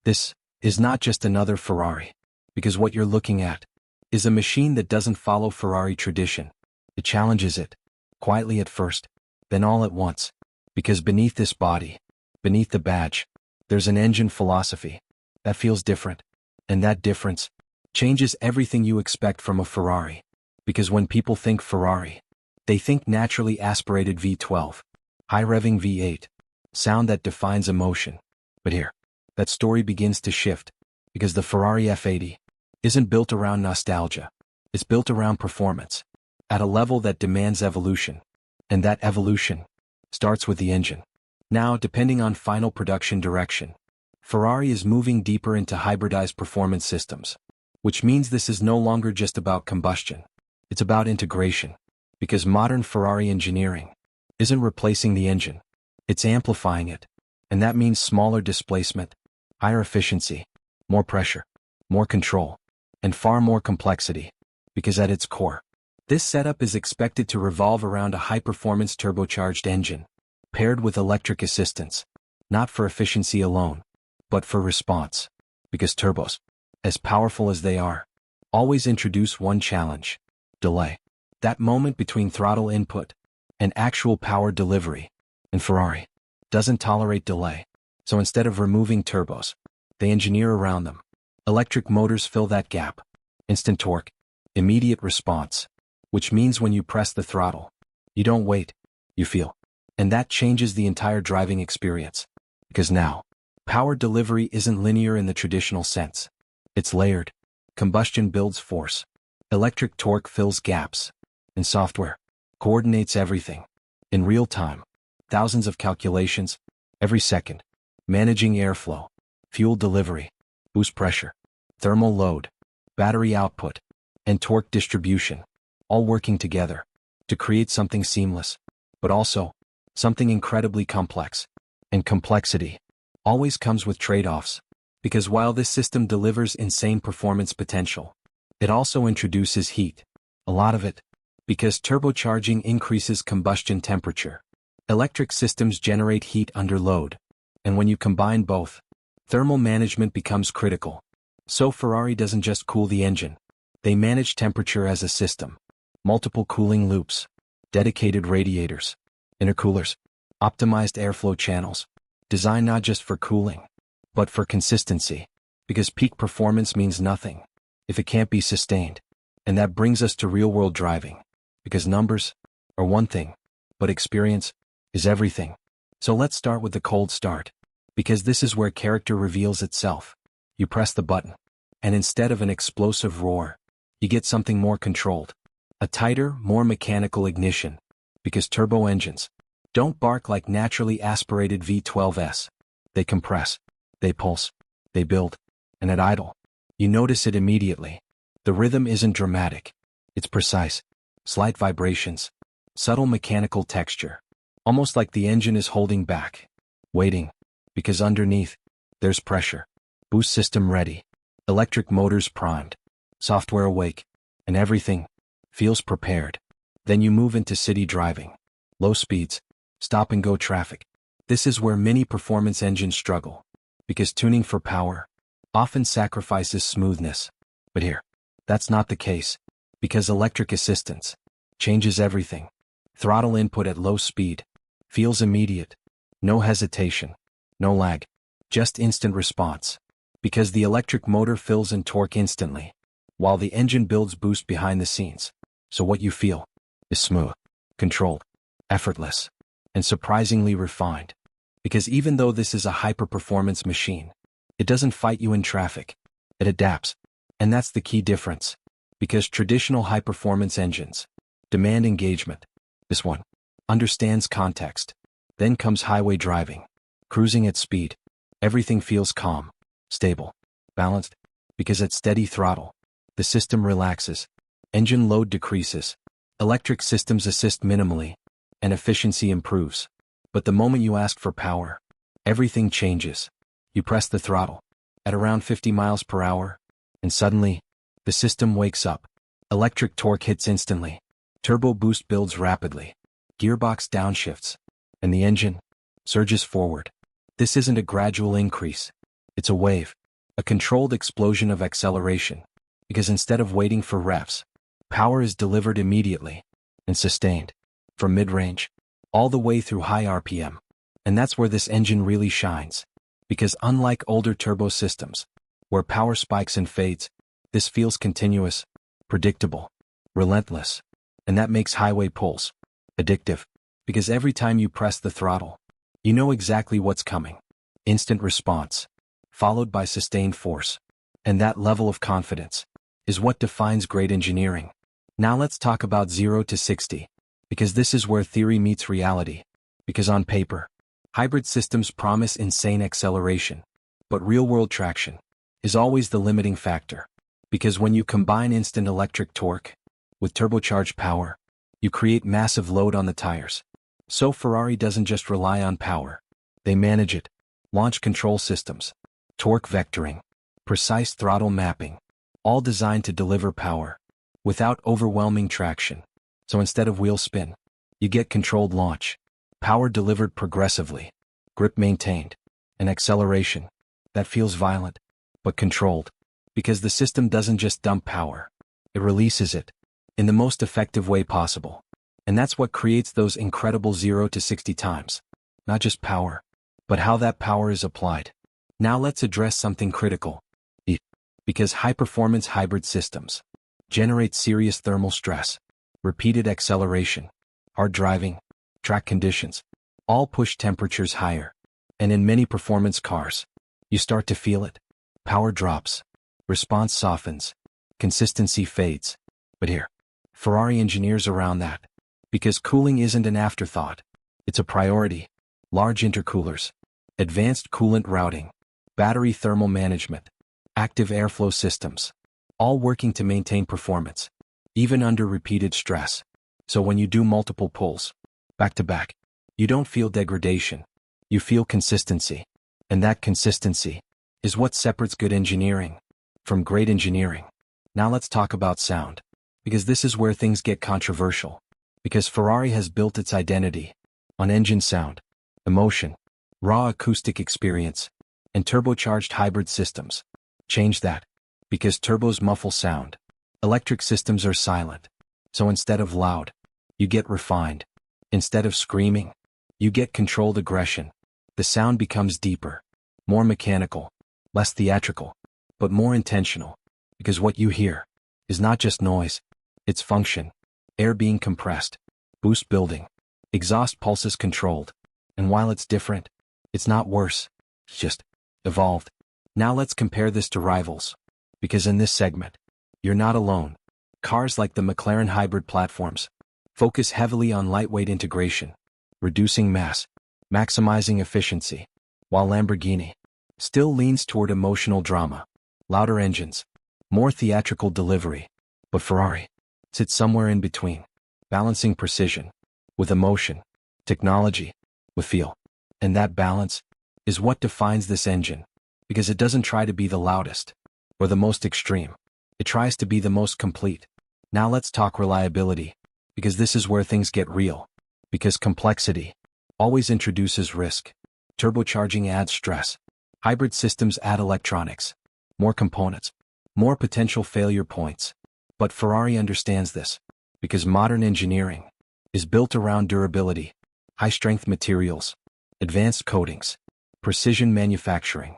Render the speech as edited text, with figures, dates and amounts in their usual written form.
This is not just another Ferrari, because what you're looking at is a machine that doesn't follow Ferrari tradition. It challenges it, quietly at first, then all at once, because beneath this body, beneath the badge, there's an engine philosophy that feels different, and that difference changes everything you expect from a Ferrari, because when people think Ferrari, they think naturally aspirated V12, high-revving V8, sound that defines emotion. But here, that story begins to shift, because the Ferrari F80 isn't built around nostalgia. It's built around performance, at a level that demands evolution, and that evolution starts with the engine. Now, depending on final production direction, Ferrari is moving deeper into hybridized performance systems, which means this is no longer just about combustion. It's about integration, because modern Ferrari engineering isn't replacing the engine, it's amplifying it, and that means smaller displacement, higher efficiency, more pressure, more control, and far more complexity, because at its core, this setup is expected to revolve around a high-performance turbocharged engine, paired with electric assistance, not for efficiency alone, but for response, because turbos, as powerful as they are, always introduce one challenge: delay. That moment between throttle input and actual power delivery, and Ferrari doesn't tolerate delay. So instead of removing turbos, they engineer around them. Electric motors fill that gap. Instant torque, immediate response, which means when you press the throttle, you don't wait, you feel. And that changes the entire driving experience. Because now, power delivery isn't linear in the traditional sense. It's layered. Combustion builds force. Electric torque fills gaps. And software coordinates everything. In real time, thousands of calculations, every second, managing airflow, fuel delivery, boost pressure, thermal load, battery output, and torque distribution, all working together to create something seamless, but also something incredibly complex. And complexity always comes with trade-offs, because while this system delivers insane performance potential, it also introduces heat, a lot of it, because turbocharging increases combustion temperature. Electric systems generate heat under load, and when you combine both, thermal management becomes critical. So Ferrari doesn't just cool the engine, they manage temperature as a system. Multiple cooling loops, dedicated radiators, intercoolers, optimized airflow channels, designed not just for cooling, but for consistency, because peak performance means nothing if it can't be sustained. And that brings us to real-world driving, because numbers are one thing, but experience is everything. So let's start with the cold start, because this is where character reveals itself. You press the button, and instead of an explosive roar, you get something more controlled. A tighter, more mechanical ignition, because turbo engines don't bark like naturally aspirated V12s. They compress, they pulse, they build, and at idle, you notice it immediately. The rhythm isn't dramatic, it's precise. Slight vibrations, subtle mechanical texture, almost like the engine is holding back, waiting, because underneath, there's pressure. Boost system ready, electric motors primed, software awake, and everything feels prepared. Then you move into city driving. Low speeds, stop-and-go traffic. This is where many performance engines struggle, because tuning for power often sacrifices smoothness. But here, that's not the case, because electric assistance changes everything. Throttle input at low speed feels immediate. No hesitation, no lag, just instant response, because the electric motor fills in torque instantly, while the engine builds boost behind the scenes. So what you feel is smooth, controlled, effortless, and surprisingly refined. Because even though this is a hyper-performance machine, it doesn't fight you in traffic. It adapts. And that's the key difference. Because traditional high-performance engines demand engagement. This one understands context. Then comes highway driving. Cruising at speed. Everything feels calm, stable, balanced, because at steady throttle, the system relaxes. Engine load decreases. Electric systems assist minimally, and efficiency improves. But the moment you ask for power, everything changes. You press the throttle at around 50 miles per hour, and suddenly, the system wakes up. Electric torque hits instantly. Turbo boost builds rapidly. Gearbox downshifts, and the engine surges forward. This isn't a gradual increase. It's a wave, a controlled explosion of acceleration, because instead of waiting for revs, power is delivered immediately and sustained, from mid-range, all the way through high RPM. And that's where this engine really shines, because unlike older turbo systems, where power spikes and fades, this feels continuous, predictable, relentless, and that makes highway pulls addictive, because every time you press the throttle, you know exactly what's coming. Instant response, followed by sustained force. And that level of confidence is what defines great engineering. Now let's talk about 0 to 60, because this is where theory meets reality. Because on paper, hybrid systems promise insane acceleration, but real-world traction is always the limiting factor. Because when you combine instant electric torque with turbocharged power, you create massive load on the tires. So Ferrari doesn't just rely on power. They manage it. Launch control systems, torque vectoring, precise throttle mapping, all designed to deliver power without overwhelming traction. So instead of wheel spin, you get controlled launch, power delivered progressively, grip maintained, and acceleration that feels violent but controlled, because the system doesn't just dump power, it releases it in the most effective way possible. And that's what creates those incredible 0 to 60 times. Not just power, but how that power is applied. Now let's address something critical. Because high-performance hybrid systems generate serious thermal stress, repeated acceleration, hard driving, track conditions, all push temperatures higher. And in many performance cars, you start to feel it. Power drops, response softens, consistency fades. But here, Ferrari engineers around that, because cooling isn't an afterthought, it's a priority. Large intercoolers, advanced coolant routing, battery thermal management, active airflow systems, all working to maintain performance, even under repeated stress. So when you do multiple pulls, back to back, you don't feel degradation, you feel consistency. And that consistency is what separates good engineering from great engineering. Now let's talk about sound, because this is where things get controversial. Because Ferrari has built its identity on engine sound, emotion, raw acoustic experience, and turbocharged hybrid systems. Change that, because turbos muffle sound. Electric systems are silent. So instead of loud, you get refined. Instead of screaming, you get controlled aggression. The sound becomes deeper, more mechanical, less theatrical, but more intentional. Because what you hear is not just noise, it's function. Air being compressed, boost building, exhaust pulses controlled. And while it's different, it's not worse, it's just evolved. Now let's compare this to rivals. Because in this segment, you're not alone. Cars like the McLaren hybrid platforms focus heavily on lightweight integration, reducing mass, maximizing efficiency, while Lamborghini still leans toward emotional drama, louder engines, more theatrical delivery. But Ferrari sits somewhere in between, balancing precision with emotion, technology with feel. And that balance is what defines this engine, because it doesn't try to be the loudest or the most extreme. It tries to be the most complete. Now let's talk reliability, because this is where things get real. Because complexity always introduces risk. Turbocharging adds stress. Hybrid systems add electronics, more components, more potential failure points. But Ferrari understands this, because modern engineering is built around durability, high-strength materials, advanced coatings, precision manufacturing.